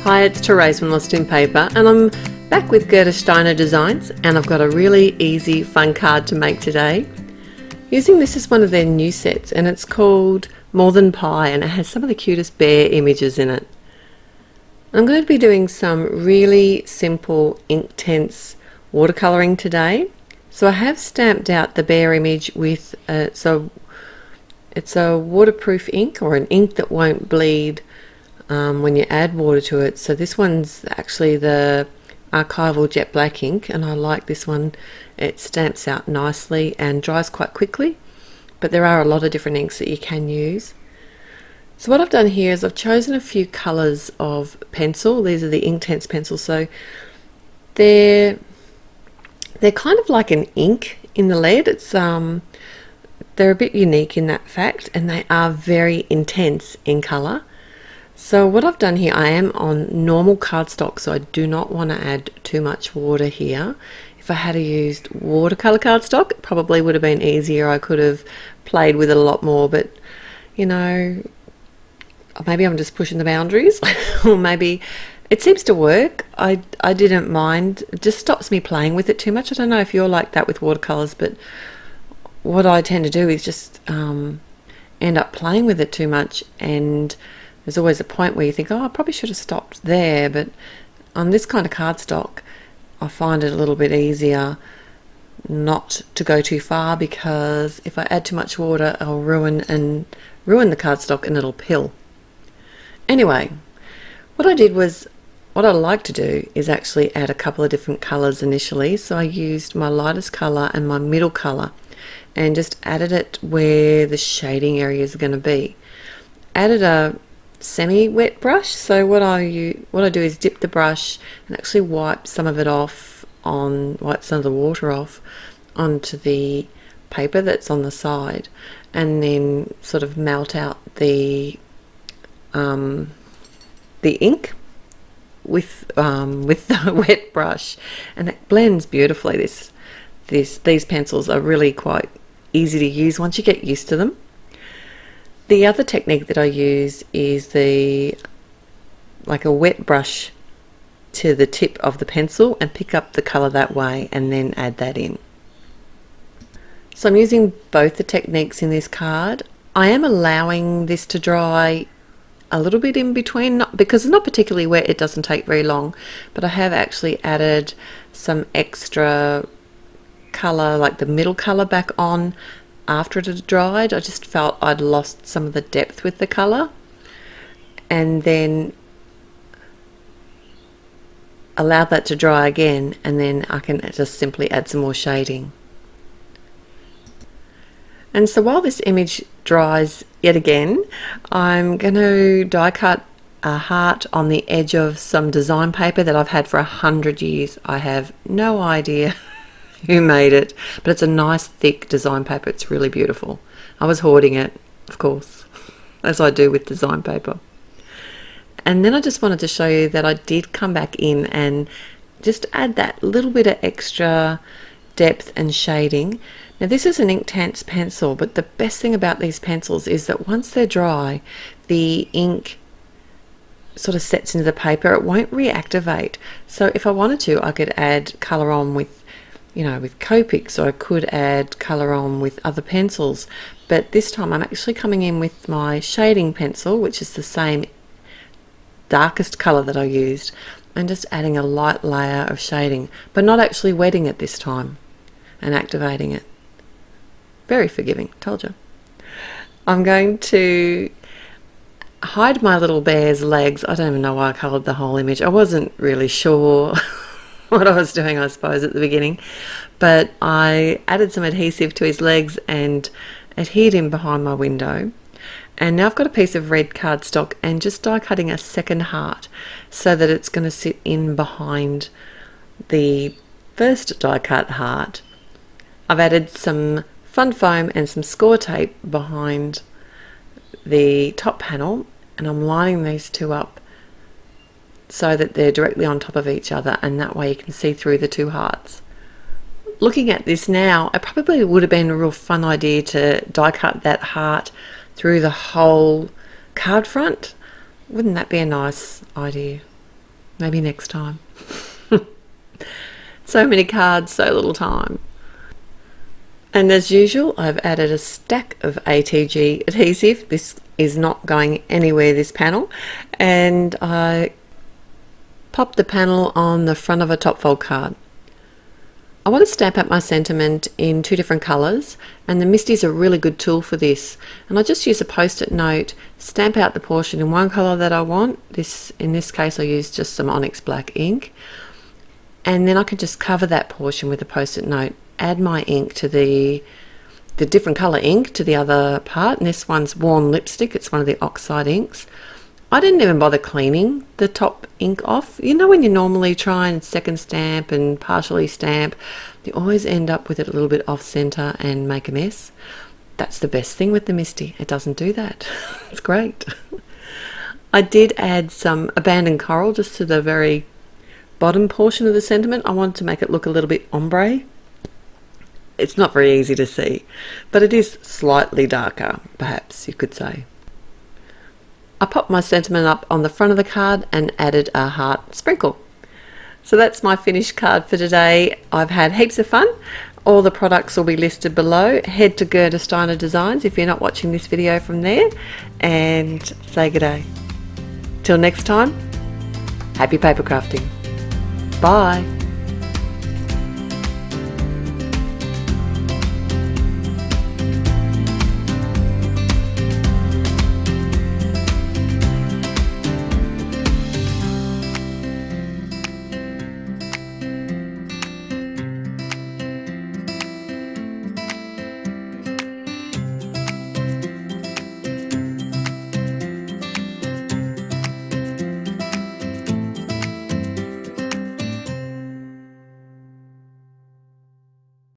Hi, it's Therese from Lost in Paper, and I'm back with Gerda Steiner Designs, and I've got a really easy, fun card to make today. Using this as one of their new sets, and it's called More Than Pie, and it has some of the cutest bear images in it. I'm going to be doing some really simple Inktense watercolouring today. So I have stamped out the bear image with, it's a waterproof ink, or an ink that won't bleed when you add water to it. So this one's actually the archival jet black ink, and I like this one. It stamps out nicely and dries quite quickly, but there are a lot of different inks that you can use. So what I've done here is I've chosen a few colours of pencil. These are the Inktense pencils, so they're kind of like an ink in the lead. It's they're a bit unique in that fact, and they are very intense in colour. So what I've done here, I am on normal cardstock, so I do not want to add too much water here. If I had used watercolour cardstock, it probably would have been easier. I could have played with it a lot more, but you know, maybe I'm just pushing the boundaries or maybe it seems to work. I didn't mind. It just stops me playing with it too much. I don't know if you're like that with watercolours, but what I tend to do is just end up playing with it too much, and there's always a point where you think, oh, I probably should have stopped there. But on this kind of cardstock, I find it a little bit easier not to go too far, because if I add too much water, I'll ruin the cardstock and it'll pill. Anyway, what I like to do is actually add a couple of different colours initially. So I used my lightest colour and my middle colour and just added it where the shading areas are going to be. Added a semi-wet brush. So what I do is dip the brush and actually wipe some of the water off onto the paper that's on the side, and then sort of melt out the ink with the wet brush, and it blends beautifully. These pencils are really quite easy to use once you get used to them. The other technique that I use is like a wet brush to the tip of the pencil and pick up the colour that way, and then add that in. So I'm using both the techniques in this card. I am allowing this to dry a little bit in between, because it's not particularly wet, it doesn't take very long, but I have actually added some extra colour, like the middle colour, back on after it had dried. I just felt I'd lost some of the depth with the colour, and then allowed that to dry again, and then I can just simply add some more shading. And so while this image dries yet again, I'm going to die cut a heart on the edge of some design paper that I've had for 100 years. I have no idea who made it, but it's a nice thick design paper. It's really beautiful. I was hoarding it, of course, as I do with design paper. And then I just wanted to show you that I did come back in and just add that little bit of extra depth and shading. Now this is an Inktense pencil, but the best thing about these pencils is that once they're dry, the ink sort of sets into the paper. It won't reactivate. So if I wanted to, I could add colour on with, you know, with Copics, or I could add colour on with other pencils. But this time I'm actually coming in with my shading pencil, which is the same darkest colour that I used, and just adding a light layer of shading, but not actually wetting it this time and activating it. Very forgiving, told you. I'm going to hide my little bear's legs. I don't even know why I coloured the whole image. I wasn't really sure what I was doing, I suppose, at the beginning, but I added some adhesive to his legs and adhered him behind my window. And now I've got a piece of red cardstock and just die cutting a second heart so that it's going to sit in behind the first die cut heart. I've added some fun foam and some score tape behind the top panel, and I'm lining these two up so that they're directly on top of each other, and that way you can see through the two hearts. Looking at this now, it probably would have been a real fun idea to die cut that heart through the whole card front. Wouldn't that be a nice idea? Maybe next time. So many cards, so little time. And as usual, I've added a stack of ATG adhesive. This is not going anywhere, this panel. And I popped the panel on the front of a top fold card. I want to stamp out my sentiment in 2 different colours, and the MISTI is a really good tool for this. And I just use a post-it note, stamp out the portion in one colour that I want. In this case I use just some Onyx Black ink. And then I can just cover that portion with a post-it note, add my ink to the different colour ink to the other part. And this one's Worn Lipstick, it's one of the oxide inks. I didn't even bother cleaning the top ink off. You know when you normally try and second stamp and partially stamp, you always end up with it a little bit off centre and make a mess. That's the best thing with the MISTI, it doesn't do that. It's great. I did add some abandoned coral just to the very bottom portion of the sentiment. I wanted to make it look a little bit ombre. It's not very easy to see, but it is slightly darker, perhaps you could say. I popped my sentiment up on the front of the card and added a heart sprinkle. So that's my finished card for today. I've had heaps of fun. All the products will be listed below. Head to Gerda Steiner Designs if you're not watching this video from there, and say good day. Till next time, happy paper crafting. Bye.